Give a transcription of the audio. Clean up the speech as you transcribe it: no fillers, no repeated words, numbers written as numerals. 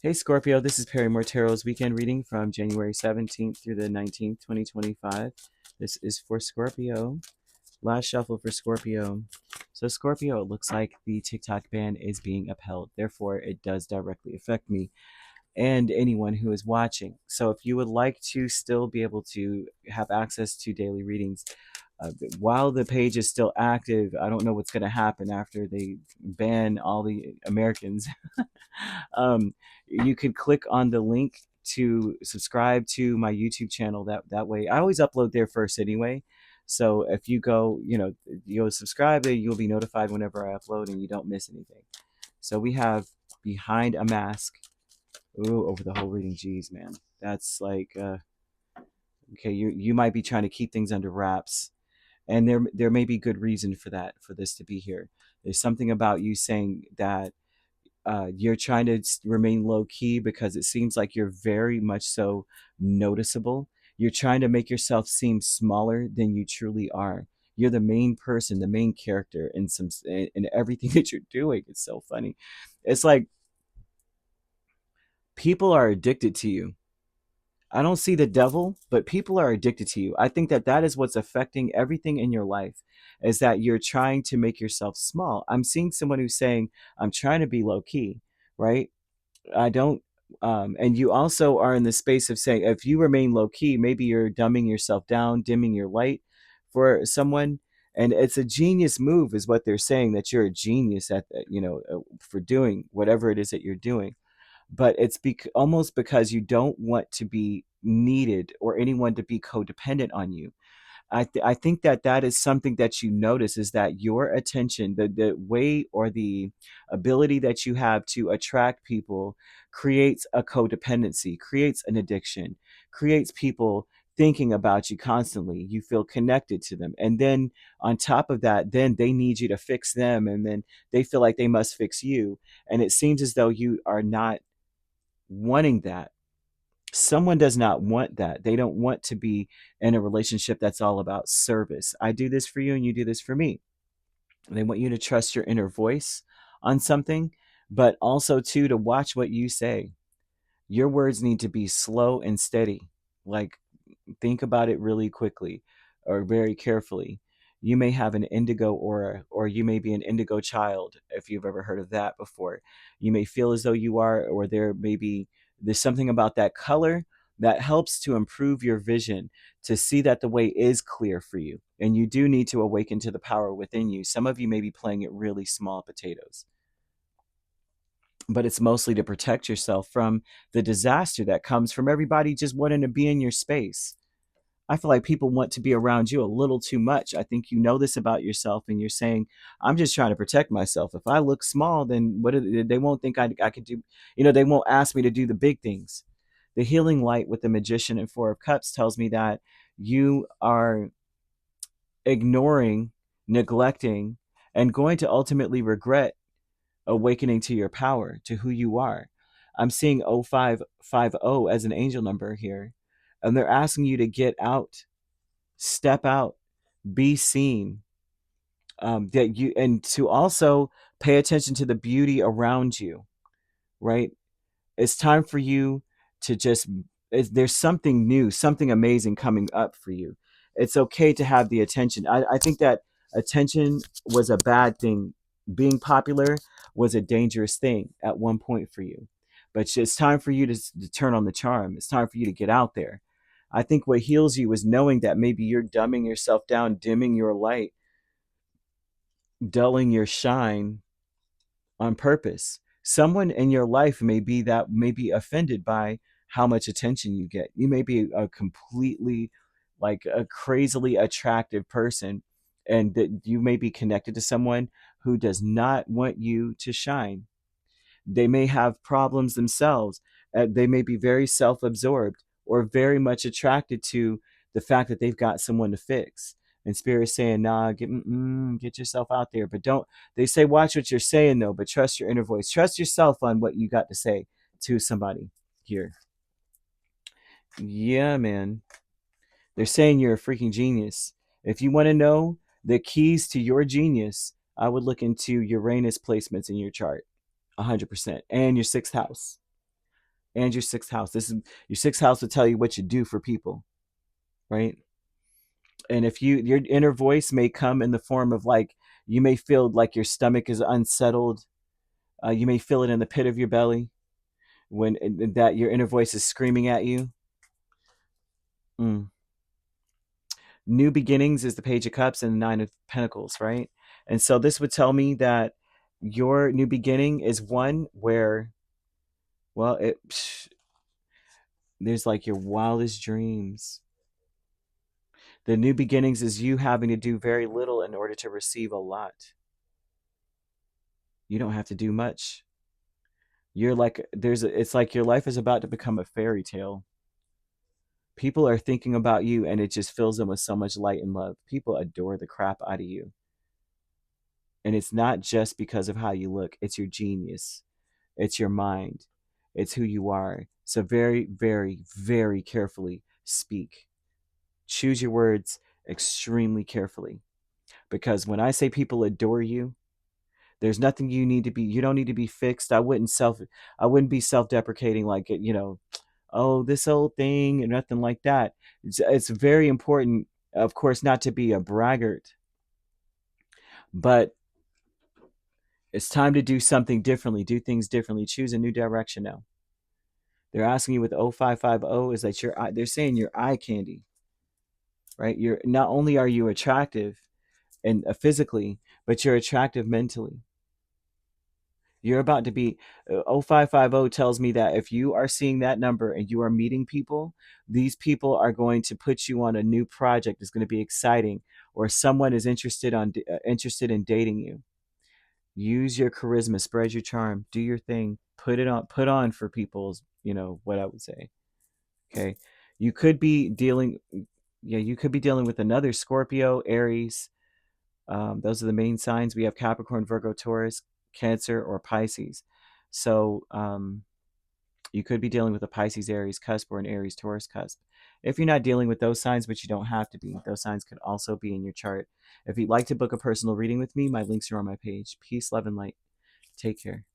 Hey Scorpio, this is Perrymore Tarot's weekend reading from January 17th through the 19th, 2025. This is for Scorpio. Last shuffle for Scorpio. So Scorpio, it looks like the TikTok ban is being upheld. Therefore, it does directly affect me and anyone who is watching. So if you would like to still be able to have access to daily readings, while the page is still active, I don't know what's going to happen after they ban all the Americans. um, you could click on the link to subscribe to my YouTube channel. That way, I always upload there first anyway. So if you go, you'll subscribe, you'll be notified whenever I upload, and you don't miss anything. So we have behind a mask. Ooh, over the whole reading. Geez, man, that's like okay. You might be trying to keep things under wraps, and there may be good reason for that, for this to be here. There's something about you saying that you're trying to remain low key because it seems like you're very much so noticeable. You're trying to make yourself seem smaller than you truly are. You're the main person, the main character in everything that you're doing. It's so funny. It's like people are addicted to you. I don't see the devil, but people are addicted to you. I think that that is what's affecting everything in your life, is that you're trying to make yourself small. I'm seeing someone who's saying, I'm trying to be low key, right? I don't, and you also are in the space of saying, if you remain low key, maybe you're dumbing yourself down, dimming your light for someone. And it's a genius move, is what they're saying, that you're a genius at, for doing whatever it is that you're doing. But it's almost because you don't want to be needed or anyone to be codependent on you. I think that that is something that you notice, is that your attention, the way or the ability that you have to attract people, creates a codependency, creates an addiction, creates people thinking about you constantly. You feel connected to them. And then on top of that, then they need you to fix them. And then they feel like they must fix you. And it seems as though you are not wanting that. Someone does not want that. They don't want to be in a relationship that's all about service. I do this for you and you do this for me. They want you to trust your inner voice on something, but also too to watch what you say. Your words need to be slow and steady. Like, think about it really quickly or very carefully. You may have an indigo aura, or you may be an indigo child, if you've ever heard of that before. You may feel as though you are, or there's something about that color that helps to improve your vision, to see that the way is clear for you. And you do need to awaken to the power within you. Some of you may be playing it really small potatoes, but it's mostly to protect yourself from the disaster that comes from everybody just wanting to be in your space. I feel like people want to be around you a little too much. I think you know this about yourself, and you're saying, I'm just trying to protect myself. If I look small, then they won't think I could do, they won't ask me to do the big things. The healing light with the Magician and Four of Cups tells me that you are ignoring, neglecting, and going to ultimately regret awakening to your power, to who you are. I'm seeing 0550 as an angel number here, and they're asking you to get out, step out, be seen, that you, and to also pay attention to the beauty around you, right? It's time for you to just, there's something new, something amazing coming up for you. It's okay to have the attention. I think that attention was a bad thing. Being popular was a dangerous thing at one point for you. But it's time for you to turn on the charm. It's time for you to get out there. I think what heals you is knowing that maybe you're dumbing yourself down, dimming your light, dulling your shine on purpose. Someone in your life may be offended by how much attention you get. You may be a completely, like, a crazily attractive person, and that you may be connected to someone who does not want you to shine. They may have problems themselves. They may be very self-absorbed, or very much attracted to the fact that they've got someone to fix. And Spirit's saying, nah, get yourself out there. But don't, they say, watch what you're saying though, but trust your inner voice. Trust yourself on what you got to say to somebody here. Yeah, man. They're saying you're a freaking genius. If you want to know the keys to your genius, I would look into Uranus placements in your chart. 100%. And your sixth house. and your sixth house. This is your sixth house will tell you what you do for people, right? And if your inner voice may come in the form of like, you may feel like your stomach is unsettled. You may feel it in the pit of your belly when that your inner voice is screaming at you. Mm. New beginnings is the Page of Cups and the Nine of Pentacles, right? And so this would tell me that your new beginning is one where, well, there's like your wildest dreams. The new beginnings is you having to do very little in order to receive a lot. You don't have to do much. You're like, it's like your life is about to become a fairy tale. People are thinking about you and it just fills them with so much light and love. People adore the crap out of you. And it's not just because of how you look, it's your genius, it's your mind, it's who you are. So, very, very, very carefully speak. Choose your words extremely carefully. Because when I say people adore you, there's nothing you don't need to be fixed. I wouldn't be self-deprecating like it, oh, this old thing and nothing like that. It's very important, of course, not to be a braggart, but it's time to do something differently, do things differently, choose a new direction now. They're asking you with 0550 is that they're saying you're eye candy, right? You're not only are you attractive and physically, but you're attractive mentally. You're about to be 0550 tells me that if you are seeing that number and you are meeting people, these people are going to put you on a new project. It's going to be exciting, or someone is interested in dating you. Use your charisma, spread your charm, do your thing, put on for people's, what I would say. Okay. You could be dealing you could be dealing with another Scorpio, Aries. Those are the main signs. We have Capricorn, Virgo, Taurus, Cancer, or Pisces. So you could be dealing with a Pisces, Aries cusp or an Aries, Taurus cusp. If you're not dealing with those signs, but you don't have to be, those signs could also be in your chart. If you'd like to book a personal reading with me, my links are on my page. Peace, love, and light. Take care.